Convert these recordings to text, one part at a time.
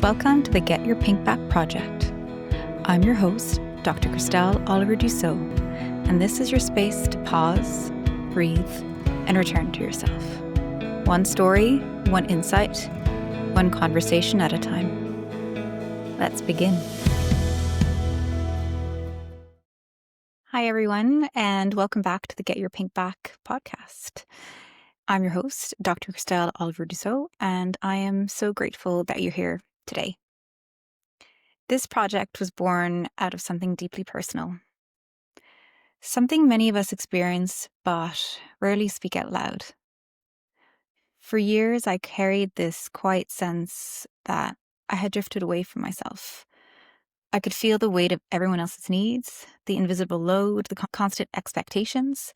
Welcome to the Get Your Pink Back Project. I'm your host, Dr. Christelle Oliver Dussault, and this is your space to pause, breathe, and return to yourself. One story, one insight, one conversation at a time. Let's begin. Hi, everyone, and welcome back to the Get Your Pink Back podcast. I'm your host, Dr. Christelle Oliver Dussault, and I am so grateful that you're here today. This project was born out of something deeply personal, something many of us experience but rarely speak out loud. For years, I carried this quiet sense that I had drifted away from myself. I could feel the weight of everyone else's needs, the invisible load, the constant expectations,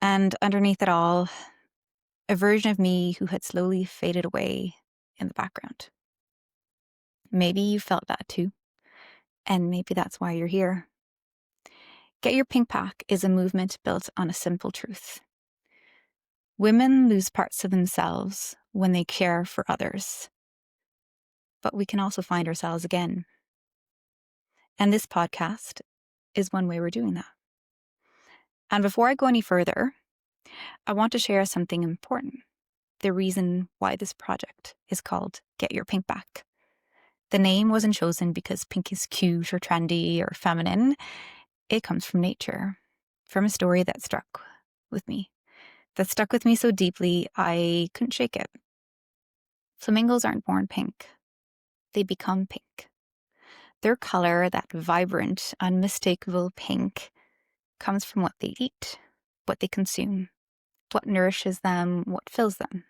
and underneath it all, a version of me who had slowly faded away in the background. Maybe you felt that too, and maybe that's why you're here. Get Your Pink Back is a movement built on a simple truth. Women lose parts of themselves when they care for others, but we can also find ourselves again. And this podcast is one way we're doing that. And before I go any further, I want to share something important. The reason why this project is called Get Your Pink Back. The name wasn't chosen because pink is cute or trendy or feminine. It comes from nature, from a story that stuck with me so deeply I couldn't shake it. Flamingos aren't born pink. They become pink. Their color, that vibrant, unmistakable pink, comes from what they eat, what they consume, what nourishes them, what fills them.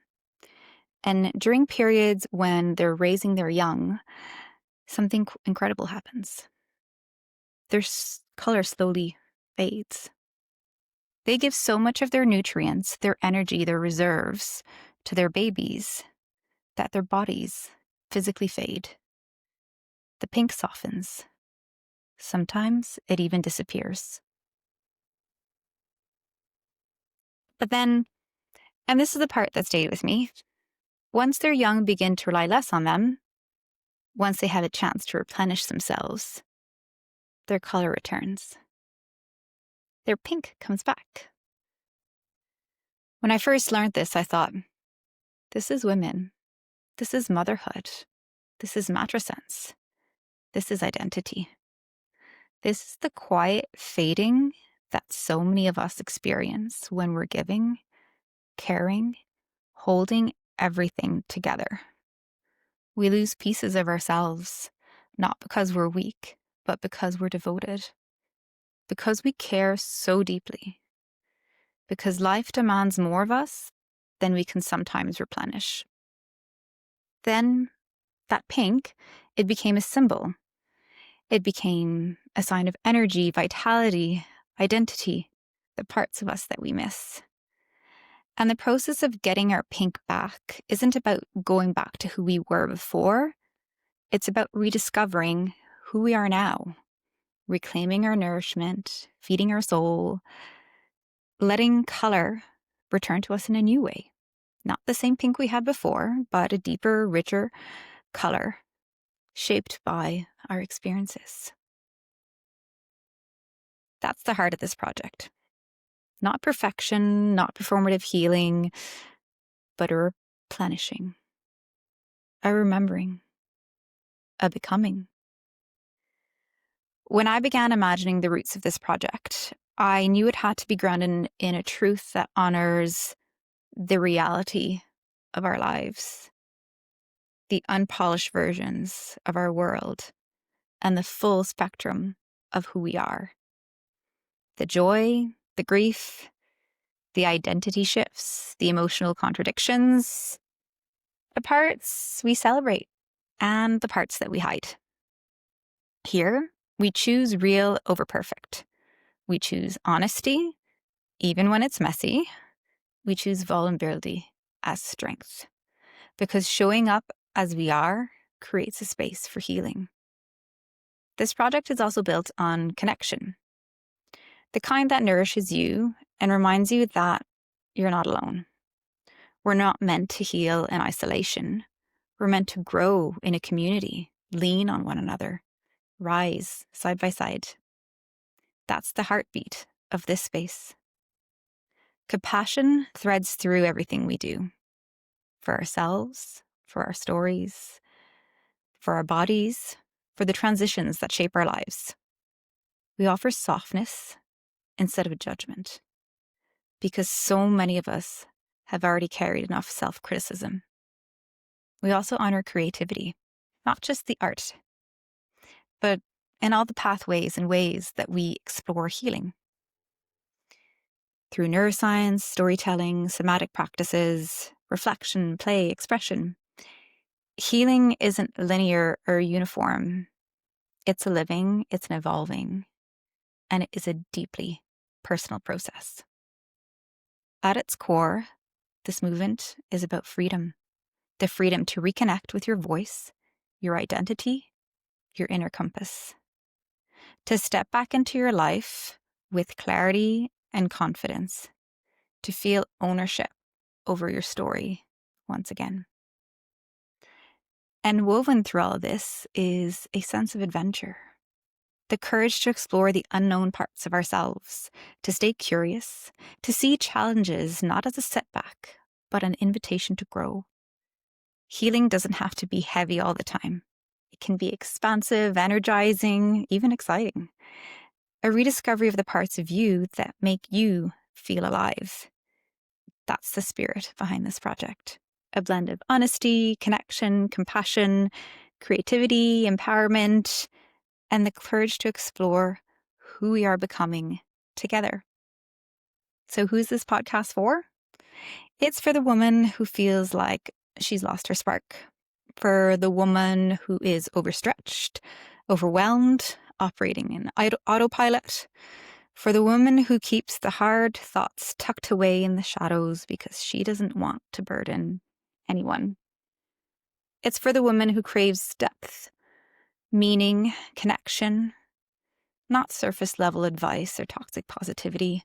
And during periods when they're raising their young, something incredible happens. Their color slowly fades. They give so much of their nutrients, their energy, their reserves to their babies that their bodies physically fade. The pink softens. Sometimes it even disappears. But then, and this is the part that stayed with me, once their young begin to rely less on them, once they have a chance to replenish themselves, their color returns. Their pink comes back. When I first learned this, I thought, this is women. This is motherhood. This is matrescence. This is identity. This is the quiet fading that so many of us experience when we're giving, caring, holding everything together. We lose pieces of ourselves, not because we're weak, but because we're devoted. Because we care so deeply. Because life demands more of us than we can sometimes replenish. Then, that pink, it became a symbol. It became a sign of energy, vitality, identity, the parts of us that we miss. And the process of getting our pink back isn't about going back to who we were before. It's about rediscovering who we are now, reclaiming our nourishment, feeding our soul, letting color return to us in a new way. Not the same pink we had before, but a deeper, richer color shaped by our experiences. That's the heart of this project. Not perfection, not performative healing, but a replenishing, a remembering, a becoming. When I began imagining the roots of this project, I knew it had to be grounded in a truth that honors the reality of our lives, the unpolished versions of our world, and the full spectrum of who we are. The joy, the grief, the identity shifts, the emotional contradictions, the parts we celebrate, and the parts that we hide. Here, we choose real over perfect. We choose honesty, even when it's messy. We choose vulnerability as strength, because showing up as we are creates a space for healing. This project is also built on connection, the kind that nourishes you and reminds you that you're not alone. We're not meant to heal in isolation. We're meant to grow in a community, lean on one another, rise side by side. That's the heartbeat of this space. Compassion threads through everything we do, for ourselves, for our stories, for our bodies, for the transitions that shape our lives. We offer softness instead of judgment, because so many of us have already carried enough self-criticism. We also honor creativity, not just the art, but in all the pathways and ways that we explore healing. Through neuroscience, storytelling, somatic practices, reflection, play, expression. Healing isn't linear or uniform. It's a living, it's an evolving, and it is a deeply personal process. At its core, this movement is about freedom. The freedom to reconnect with your voice, your identity, your inner compass. To step back into your life with clarity and confidence. To feel ownership over your story once again. And woven through all of this is a sense of adventure. The courage to explore the unknown parts of ourselves, to stay curious, to see challenges not as a setback, but an invitation to grow. Healing doesn't have to be heavy all the time. It can be expansive, energizing, even exciting. A rediscovery of the parts of you that make you feel alive. That's the spirit behind this project. A blend of honesty, connection, compassion, creativity, empowerment, and the courage to explore who we are becoming together. So who's this podcast for? It's for the woman who feels like she's lost her spark, for the woman who is overstretched, overwhelmed, operating in autopilot, for the woman who keeps the hard thoughts tucked away in the shadows because she doesn't want to burden anyone. It's for the woman who craves depth, meaning, connection, not surface level advice or toxic positivity.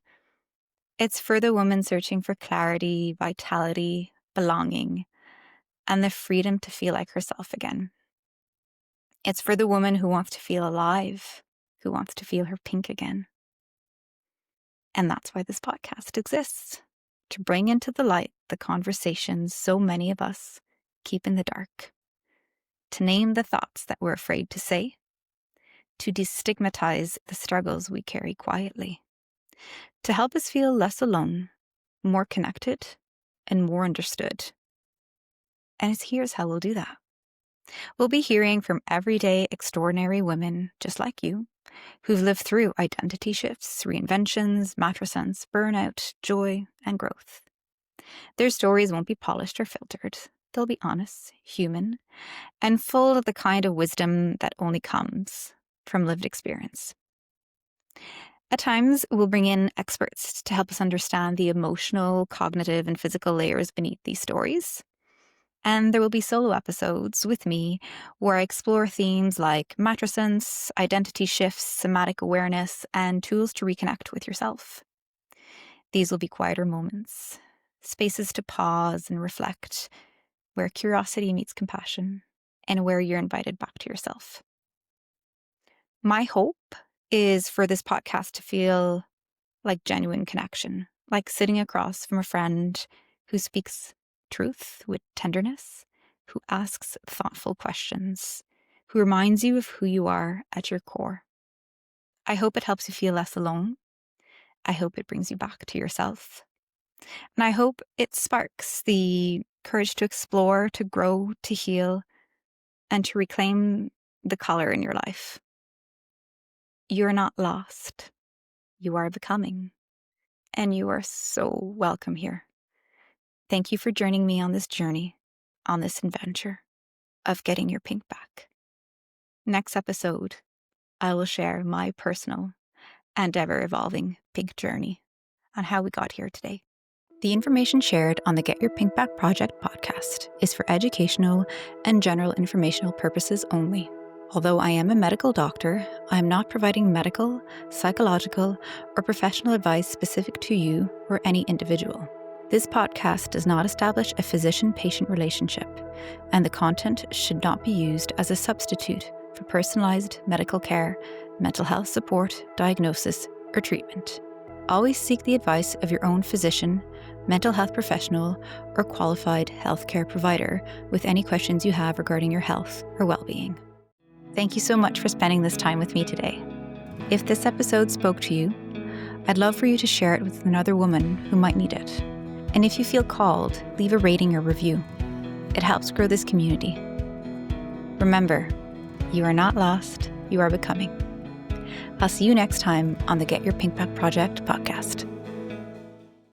It's for the woman searching for clarity, vitality, belonging, and the freedom to feel like herself again. It's for the woman who wants to feel alive, who wants to feel her pink again. And that's why this podcast exists, to bring into the light the conversations so many of us keep in the dark, to name the thoughts that we're afraid to say, to destigmatize the struggles we carry quietly, to help us feel less alone, more connected, and more understood. And here's how we'll do that. We'll be hearing from everyday, extraordinary women just like you, who've lived through identity shifts, reinventions, matrescence, burnout, joy, and growth. Their stories won't be polished or filtered. They'll be honest, human, and full of the kind of wisdom that only comes from lived experience. At times, we'll bring in experts to help us understand the emotional, cognitive, and physical layers beneath these stories. And there will be solo episodes with me where I explore themes like matrescence, identity shifts, somatic awareness, and tools to reconnect with yourself. These will be quieter moments, spaces to pause and reflect, where curiosity meets compassion, and where you're invited back to yourself. My hope is for this podcast to feel like genuine connection, like sitting across from a friend who speaks truth with tenderness, who asks thoughtful questions, who reminds you of who you are at your core. I hope it helps you feel less alone. I hope it brings you back to yourself. And I hope it sparks the courage to explore, to grow, to heal, and to reclaim the color in your life. You're not lost. You are becoming. And you are so welcome here. Thank you for joining me on this journey, on this adventure of getting your pink back. Next episode, I will share my personal and ever-evolving pink journey on how we got here today. The information shared on the Get Your Pink Back Project podcast is for educational and general informational purposes only. Although I am a medical doctor, I am not providing medical, psychological, or professional advice specific to you or any individual. This podcast does not establish a physician-patient relationship, and the content should not be used as a substitute for personalized medical care, mental health support, diagnosis, or treatment. Always seek the advice of your own physician, mental health professional, or qualified healthcare provider with any questions you have regarding your health or well-being. Thank you so much for spending this time with me today. If this episode spoke to you, I'd love for you to share it with another woman who might need it. And if you feel called, leave a rating or review. It helps grow this community. Remember, you are not lost, you are becoming. I'll see you next time on the Get Your Pink Back Project podcast.